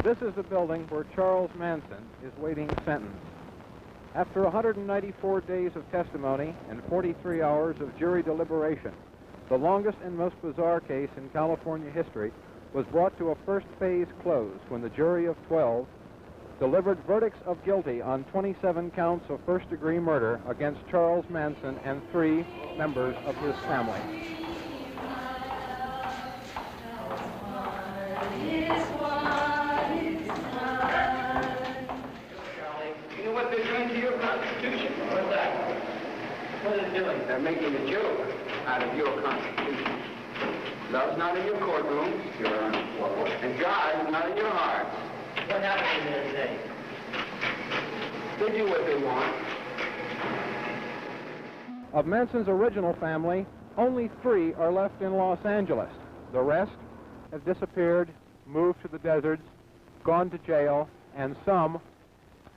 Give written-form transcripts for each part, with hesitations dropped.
This is the building where Charles Manson is waiting sentence. After 194 days of testimony and 43 hours of jury deliberation, the longest and most bizarre case in California history was brought to a first phase close when the jury of 12 delivered verdicts of guilty on 27 counts of first-degree murder against Charles Manson and 3 members of his family. You know what they're doing to your Constitution? What's that? What are they doing? They're making a joke out of your Constitution. Love's not in your courtroom, Your Honor. And God is not in your heart. What happened there today? They do what they want. Of Manson's original family, only 3 are left in Los Angeles. The rest have disappeared, moved to the deserts, gone to jail, and some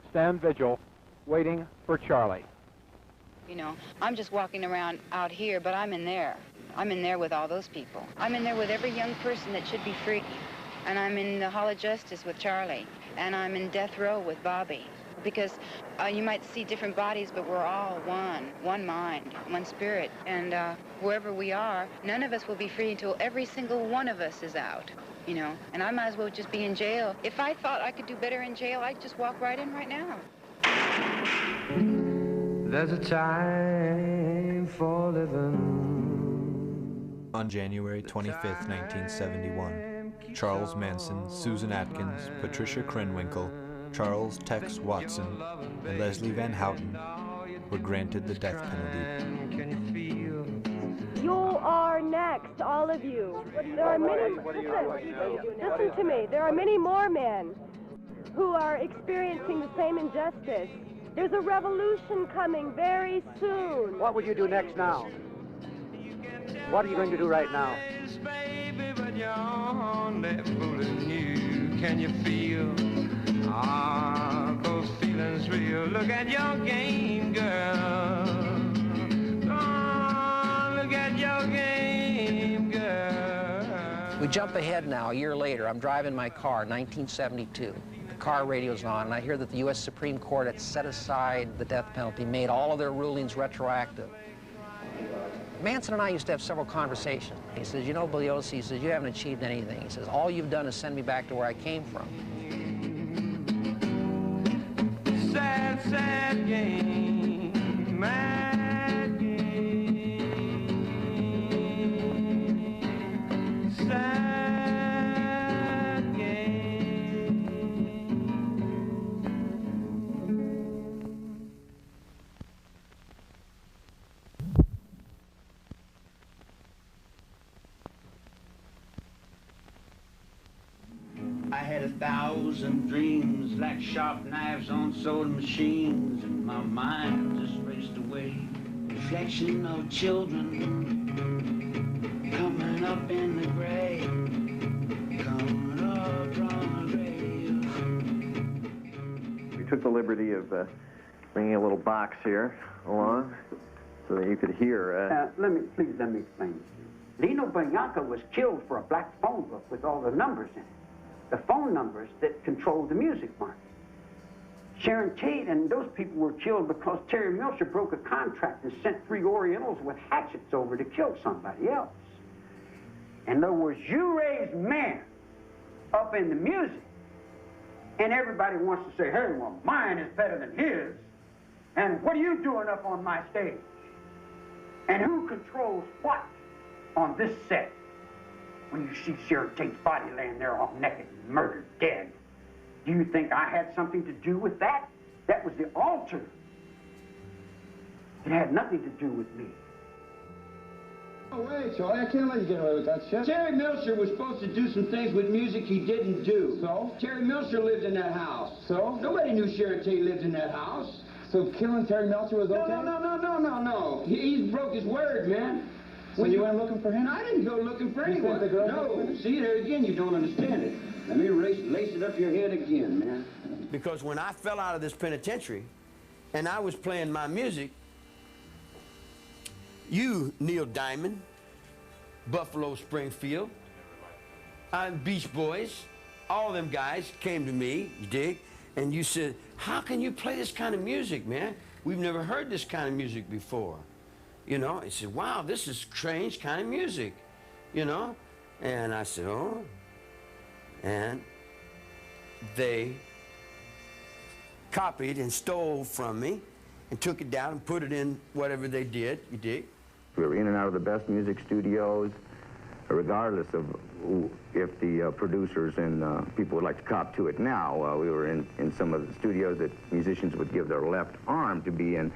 stand vigil, waiting for Charlie. You know, I'm just walking around out here, but I'm in there. I'm in there with all those people. I'm in there with every young person that should be free. And I'm in the Hall of Justice with Charlie. And I'm in death row with Bobby. Because you might see different bodies, but we're all one mind, one spirit. And wherever we are, none of us will be free until every single one of us is out, you know. And I might as well just be in jail. If I thought I could do better in jail, I'd just walk right in right now. There's a time for living. On January 25th, 1971, Charles Manson, Susan Atkins, Patricia Krenwinkel, Charles Tex Watson, and Leslie Van Houten were granted the death penalty. You are next, all of you. There are many, listen to me, there are many more men who are experiencing the same injustice. There's a revolution coming very soon. What will you do next now? What are you going to do right now? Can you feel those feelings real? Look at your game, girl. Oh, look at your game, girl. We jump ahead now, a year later. I'm driving my car, 1972. The car radio's on, and I hear that the U.S. Supreme Court had set aside the death penalty, made all of their rulings retroactive. Manson and I used to have several conversations. He says, you know, Bugliosi, he says, you haven't achieved anything. He says, all you've done is send me back to where I came from. Sad, sad game, mad game. Sad game. I had 1,000 dreams like sharp knives on sewing machines, and my mind just raced away. Reflection of children coming up in the gray, coming up from the grave. We took the liberty of bringing a little box here along so that you could hear. Let me explain. Lino Bianca was killed for a black phone book with all the numbers in it. The phone numbers that controlled the music market. Sharon Tate and those people were killed because Terry Milcher broke a contract and sent 3 Orientals with hatchets over to kill somebody else. In other words, you raise men up in the music, and everybody wants to say, hey, well, mine is better than his, and what are you doing up on my stage? And who controls what on this set? When you see Sharon Tate's body laying there all naked, murdered, dead, do you think I had something to do with that? That was the altar. It had nothing to do with me. Oh, wait, Charlie, I can't let you get away with that shit. Terry Milcher was supposed to do some things with music he didn't do. So? Terry Milcher lived in that house. So? Nobody knew Sharon Tate lived in that house. So killing Terry Milcher was okay? No. He broke his word, man. So when you went looking for him? I didn't go looking for anyone. No. See, there again, you don't understand it. Let me lace it up your head again, man. Because when I fell out of this penitentiary and I was playing my music, you, Neil Diamond, Buffalo Springfield, Beach Boys, all of them guys came to me, you dig, and you said, how can you play this kind of music, man? We've never heard this kind of music before. You know, he said, wow, this is strange kind of music, you know? And I said, oh. And they copied and stole from me and took it down and put it in whatever they did, you dig? We were in and out of the best music studios, regardless of if the producers and people would like to cop to it now. We were in some of the studios that musicians would give their left arm to be in.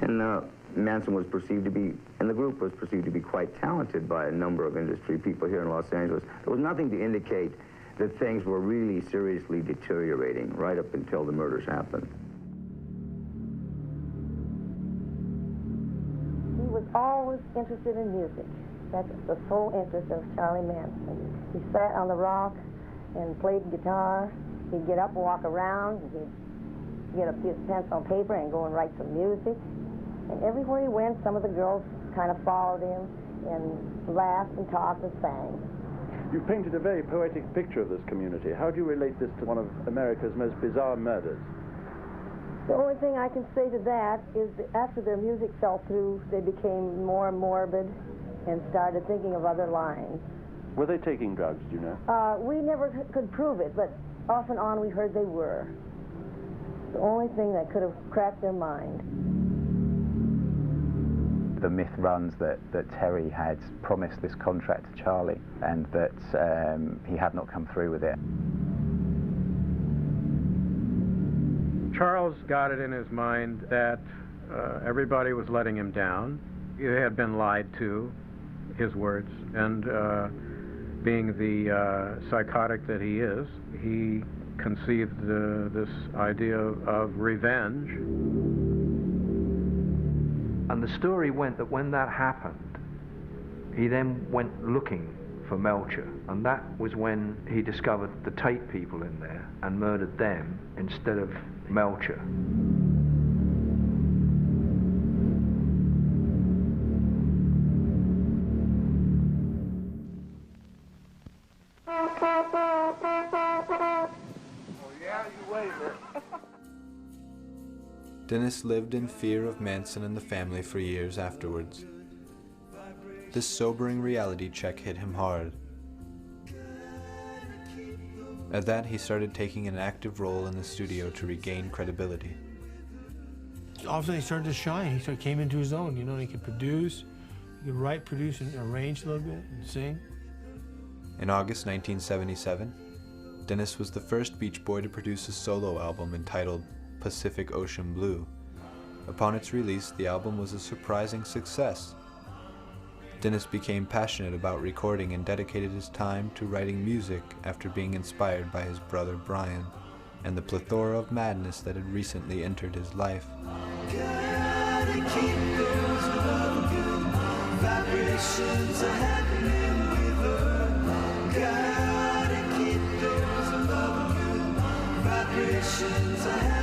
And Manson was perceived to be, and the group was perceived to be quite talented by a number of industry people here in Los Angeles. There was nothing to indicate that things were really seriously deteriorating right up until the murders happened. He was always interested in music. That's the sole interest of Charlie Manson. He sat on the rock and played guitar. He'd get up and walk around. He'd get a piece of pencil and paper and go and write some music. And everywhere he went, some of the girls kind of followed him and laughed and talked and sang. You've painted a very poetic picture of this community. How do you relate this to one of America's most bizarre murders? The only thing I can say to that is that after their music fell through, they became more morbid and started thinking of other lines. Were they taking drugs, do you know? We never could prove it, but off and on we heard they were. The only thing that could have cracked their mind. The myth runs that Terry had promised this contract to Charlie and that he had not come through with it. Charles got it in his mind that everybody was letting him down. He had been lied to, his words, and being the psychotic that he is, he conceived this idea of revenge. And the story went that when that happened, he then went looking for Melcher, and that was when he discovered the tape people in there and murdered them instead of Melcher. Dennis lived in fear of Manson and the family for years afterwards. This sobering reality check hit him hard. At that, he started taking an active role in the studio to regain credibility. All of a sudden, he started to shine. He came into his own. You know, he could produce, he could write, produce, and arrange a little bit, and sing. In August 1977, Dennis was the first Beach Boy to produce a solo album entitled Pacific Ocean Blue. Upon its release, the album was a surprising success. Dennis became passionate about recording and dedicated his time to writing music after being inspired by his brother Brian and the plethora of madness that had recently entered his life. Gotta keep those love good vibrations are happening with her. Gotta keep those love good vibrations are happening.